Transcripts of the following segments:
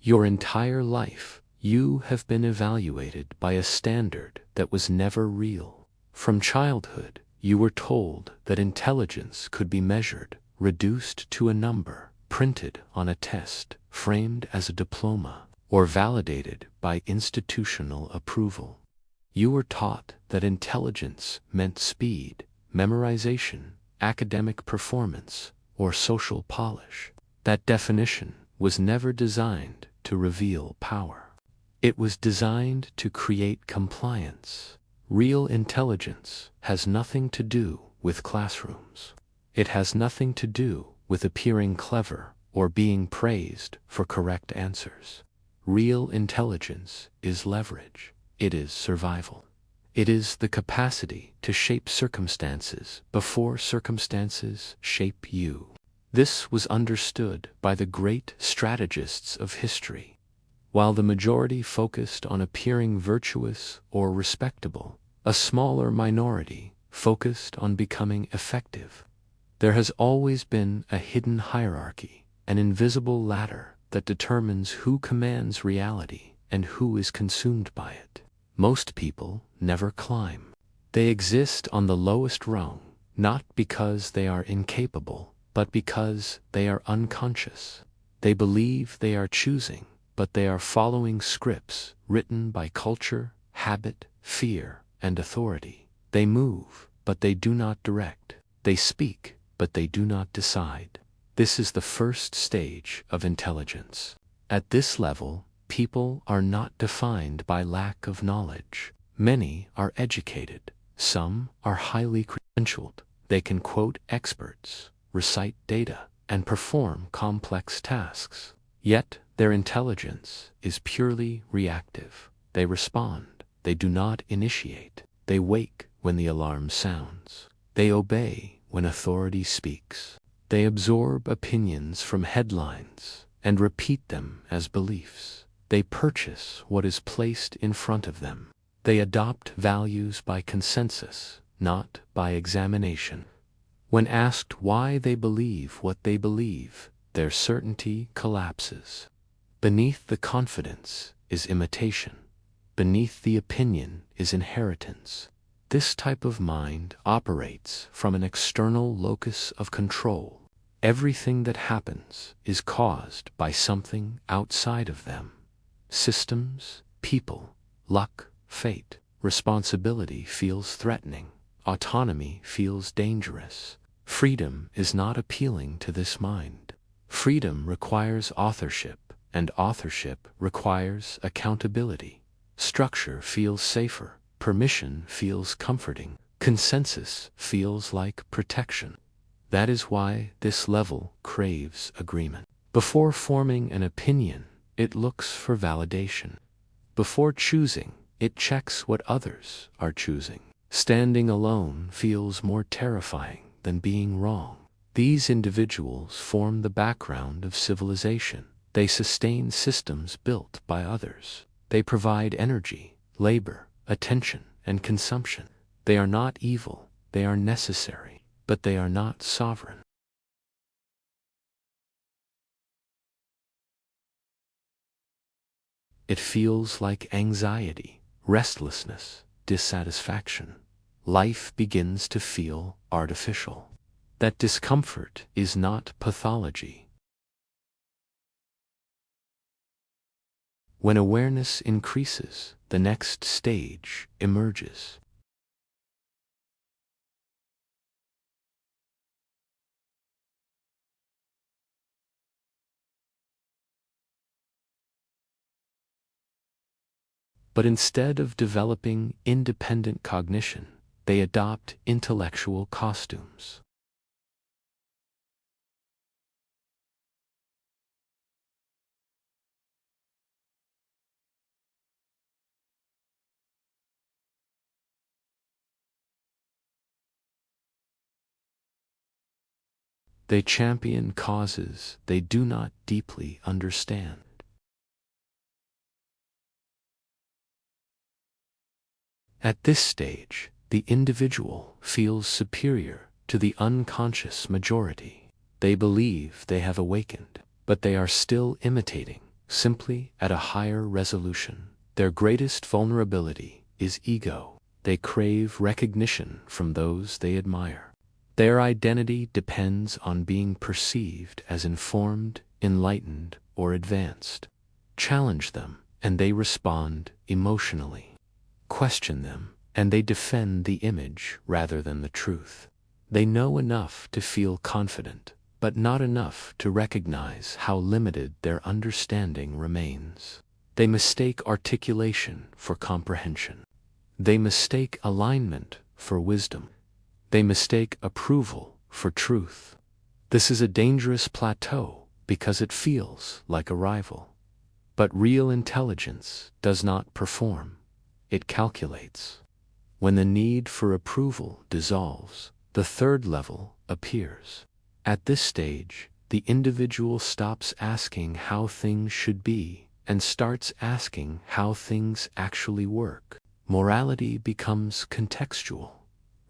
Your entire life, you have been evaluated by a standard that was never real. From childhood, you were told that intelligence could be measured, reduced to a number, printed on a test, framed as a diploma, or validated by institutional approval. You were taught that intelligence meant speed, memorization, academic performance, or social polish. That definition was never designed to reveal power. It was designed to create compliance. Real intelligence has nothing to do with classrooms. It has nothing to do with appearing clever or being praised for correct answers. Real intelligence is leverage. It is survival. It is the capacity to shape circumstances before circumstances shape you. This was understood by the great strategists of history. While the majority focused on appearing virtuous or respectable, a smaller minority focused on becoming effective. There has always been a hidden hierarchy, an invisible ladder that determines who commands reality and who is consumed by it. Most people never climb. They exist on the lowest rung, not because they are incapable, but because they are unconscious. They believe they are choosing, but they are following scripts written by culture, habit, fear, and authority. They move, but they do not direct. They speak, but they do not decide. This is the first stage of intelligence. At this level, people are not defined by lack of knowledge. Many are educated. Some are highly credentialed. They can quote experts, recite data, and perform complex tasks. Yet, their intelligence is purely reactive. They respond. They do not initiate. They wake when the alarm sounds. They obey when authority speaks. They absorb opinions from headlines and repeat them as beliefs. They purchase what is placed in front of them. They adopt values by consensus, not by examination. When asked why they believe what they believe, their certainty collapses. Beneath the confidence is imitation. Beneath the opinion is inheritance. This type of mind operates from an external locus of control. Everything that happens is caused by something outside of them. Systems, people, luck, fate. Responsibility feels threatening. Autonomy feels dangerous. Freedom is not appealing to this mind. Freedom requires authorship, and authorship requires accountability. Structure feels safer. Permission feels comforting. Consensus feels like protection. That is why this level craves agreement. Before forming an opinion, it looks for validation. Before choosing, it checks what others are choosing. Standing alone feels more terrifying than being wrong. These individuals form the background of civilization. They sustain systems built by others. They provide energy, labor, attention, and consumption. They are not evil, they are necessary, but they are not sovereign. It feels like anxiety, restlessness, dissatisfaction. Life begins to feel artificial. That discomfort is not pathology. When awareness increases, the next stage emerges. But instead of developing independent cognition, they adopt intellectual costumes. They champion causes they do not deeply understand. At this stage, the individual feels superior to the unconscious majority. They believe they have awakened, but they are still imitating, simply at a higher resolution. Their greatest vulnerability is ego. They crave recognition from those they admire. Their identity depends on being perceived as informed, enlightened, or advanced. Challenge them, and they respond emotionally. Question them, and they defend the image rather than the truth. They know enough to feel confident, but not enough to recognize how limited their understanding remains. They mistake articulation for comprehension. They mistake alignment for wisdom. They mistake approval for truth. This is a dangerous plateau because it feels like a rival. But real intelligence does not perform. It calculates. When the need for approval dissolves, the third level appears. At this stage, the individual stops asking how things should be and starts asking how things actually work. Morality becomes contextual.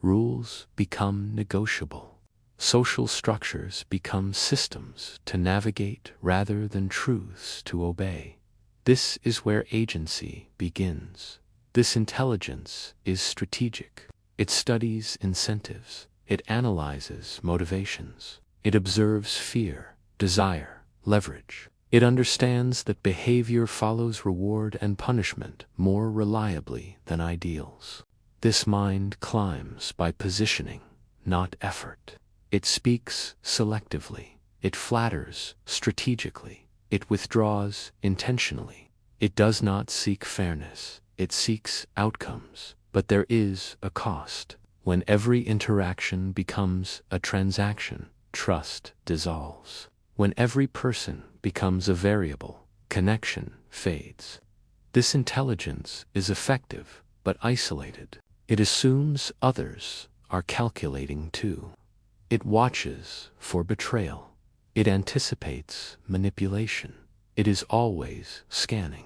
Rules become negotiable. Social structures become systems to navigate rather than truths to obey. This is where agency begins. This intelligence is strategic. It studies incentives. It analyzes motivations. It observes fear, desire, leverage. It understands that behavior follows reward and punishment more reliably than ideals. This mind climbs by positioning, not effort. It speaks selectively. It flatters strategically. It withdraws intentionally. It does not seek fairness. It seeks outcomes. But there is a cost. When every interaction becomes a transaction, trust dissolves. When every person becomes a variable, connection fades. This intelligence is effective, but isolated. It assumes others are calculating too. It watches for betrayal. It anticipates manipulation. It is always scanning.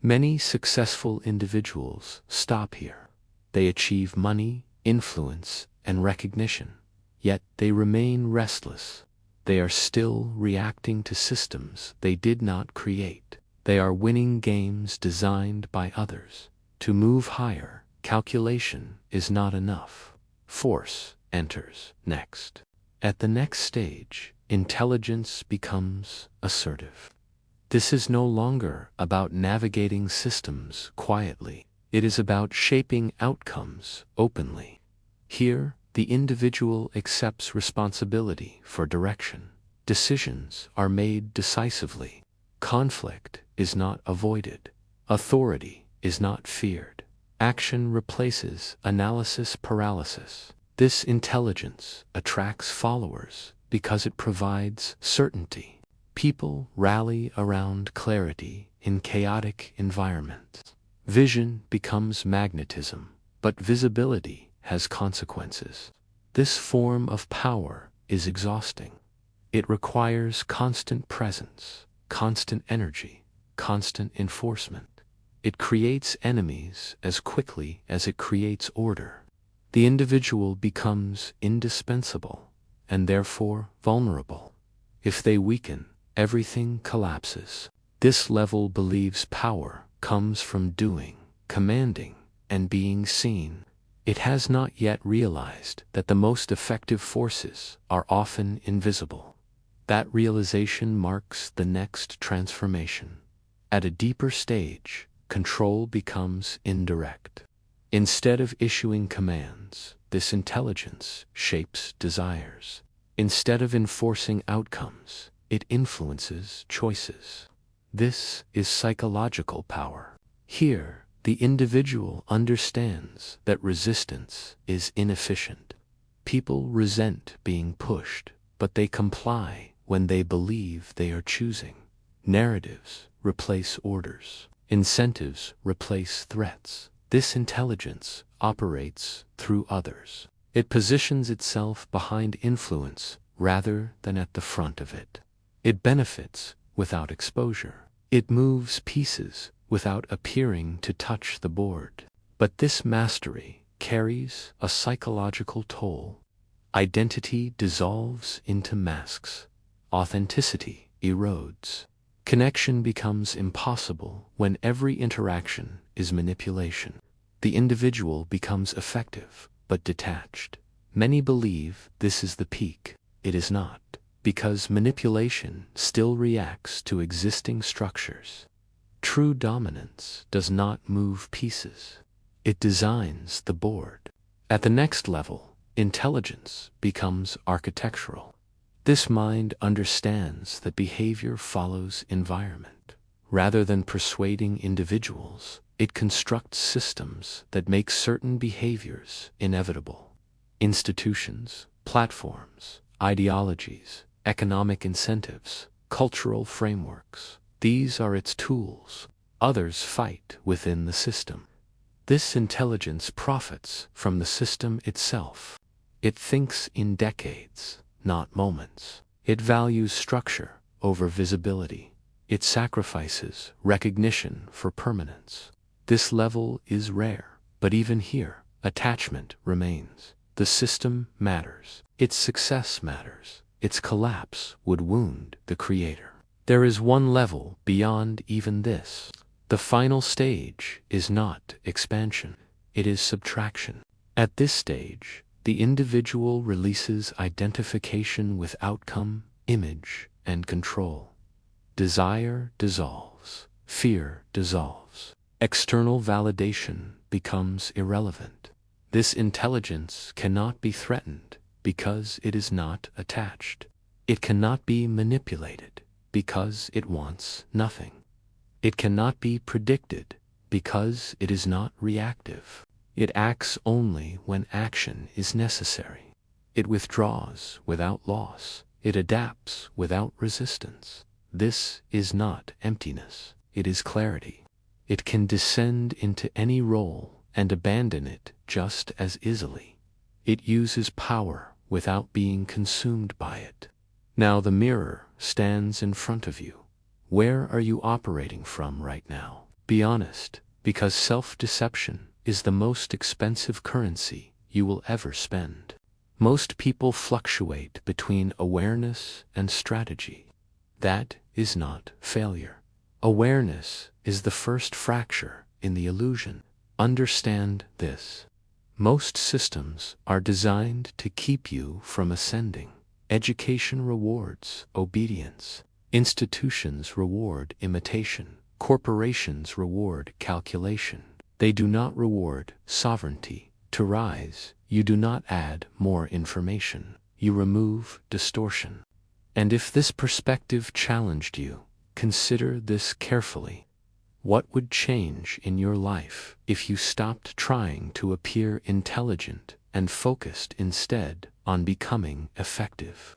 Many successful individuals stop here. They achieve money, influence, and recognition, yet they remain restless. They are still reacting to systems they did not create. They are winning games designed by others. To move higher, calculation is not enough. Force enters next. At the next stage, intelligence becomes assertive. This is no longer about navigating systems quietly. It is about shaping outcomes openly. Here, the individual accepts responsibility for direction. Decisions are made decisively. Conflict is not avoided. Authority is not feared. Action replaces analysis paralysis. This intelligence attracts followers because it provides certainty. People rally around clarity in chaotic environments. Vision becomes magnetism, but visibility has consequences. This form of power is exhausting. It requires constant presence, constant energy, constant enforcement. It creates enemies as quickly as it creates order. The individual becomes indispensable and therefore vulnerable. If they weaken, everything collapses. This level believes power comes from doing, commanding, and being seen. It has not yet realized that the most effective forces are often invisible. That realization marks the next transformation. At a deeper stage, control becomes indirect. Instead of issuing commands, this intelligence shapes desires. Instead of enforcing outcomes, it influences choices. This is psychological power. Here, the individual understands that resistance is inefficient. People resent being pushed, but they comply when they believe they are choosing. Narratives replace orders. Incentives replace threats. This intelligence operates through others. It positions itself behind influence rather than at the front of it. It benefits without exposure. It moves pieces without appearing to touch the board. But this mastery carries a psychological toll. Identity dissolves into masks. Authenticity erodes. Connection becomes impossible when every interaction is manipulation. The individual becomes effective, but detached. Many believe this is the peak. It is not, because manipulation still reacts to existing structures. True dominance does not move pieces. It designs the board. At the next level, intelligence becomes architectural. This mind understands that behavior follows environment. Rather than persuading individuals, it constructs systems that make certain behaviors inevitable. Institutions, platforms, ideologies, economic incentives, cultural frameworks. These are its tools. Others fight within the system. This intelligence profits from the system itself. It thinks in decades, not moments. It values structure over visibility. It sacrifices recognition for permanence. This level is rare, but even here, attachment remains. The system matters. Its success matters. Its collapse would wound the creator. There is one level beyond even this. The final stage is not expansion. It is subtraction. At this stage, the individual releases identification with outcome, image, and control. Desire dissolves. Fear dissolves. External validation becomes irrelevant. This intelligence cannot be threatened because it is not attached. It cannot be manipulated because it wants nothing. It cannot be predicted because it is not reactive. It acts only when action is necessary. It withdraws without loss. It adapts without resistance. This is not emptiness. It is clarity. It can descend into any role and abandon it just as easily. It uses power without being consumed by it. Now the mirror stands in front of you. Where are you operating from right now? Be honest, because self-deception is the most expensive currency you will ever spend. Most people fluctuate between awareness and strategy. That is not failure. Awareness is the first fracture in the illusion. Understand this. Most systems are designed to keep you from ascending. Education rewards obedience. Institutions reward imitation. Corporations reward calculation. They do not reward sovereignty. To rise, you do not add more information. You remove distortion. And if this perspective challenged you, consider this carefully. What would change in your life if you stopped trying to appear intelligent and focused instead on becoming effective?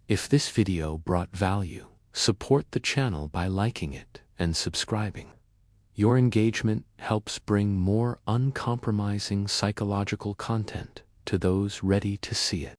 If this video brought value, support the channel by liking it and subscribing. Your engagement helps bring more uncompromising psychological content to those ready to see it.